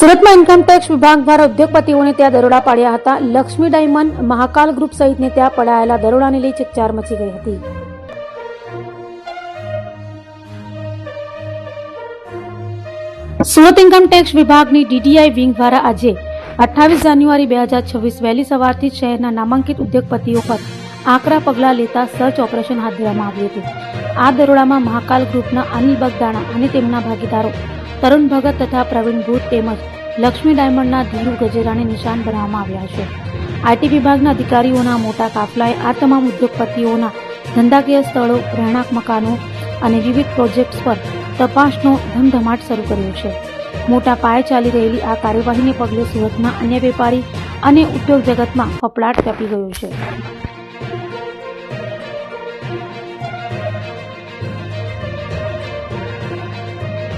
સુરતમાં ઇન્કમટેક્સ વિભાગ દ્વારા ઉદ્યોગપતિઓને ત્યાં દરોડા પાડ્યા હતા. લક્ષ્મી ડાયમંડ, મહાકાલ ગ્રુપ સહિતને ત્યાં પડાયેલા દરોડાને લઈ ચકચાર મચી ગઈ હતી. સુરત ઇન્કમટેક્સ વિભાગની ડીડીઆઈ વિંગ દ્વારા આજે 28 જાન્યુઆરી 2026 વહેલી સવારથી શહેરના નામાંકિત ઉદ્યોગપતિઓ પર આકરા પગલાં લેતા સર્ચ ઓપરેશન હાથ ધરવામાં આવ્યું હતું. આ દરોડામાં મહાકાલ ગ્રુપના અનિલ બગદાણા અને તેમના ભાગીદારો તરુણ ભગત તથા પ્રવીણ ભૂત તેમજ લક્ષ્મી ડાયમંડના ધીરુ ગજેરાને નિશાન બનાવવામાં આવ્યા છે. આઈટી વિભાગના અધિકારીઓના મોટા કાફલાએ આ તમામ ઉદ્યોગપતિઓના ધંધાકીય સ્થળો, રહેણાંક મકાનો અને વિવિધ પ્રોજેક્ટ્સ પર તપાસનો ધમધમાટ શરૂ કર્યો છે. મોટા પાયે ચાલી રહેલી આ કાર્યવાહીને પગલે સુરતના અન્ય વેપારી અને ઉદ્યોગ જગતમાં ફફડાટ વ્યાપી ગયો છે.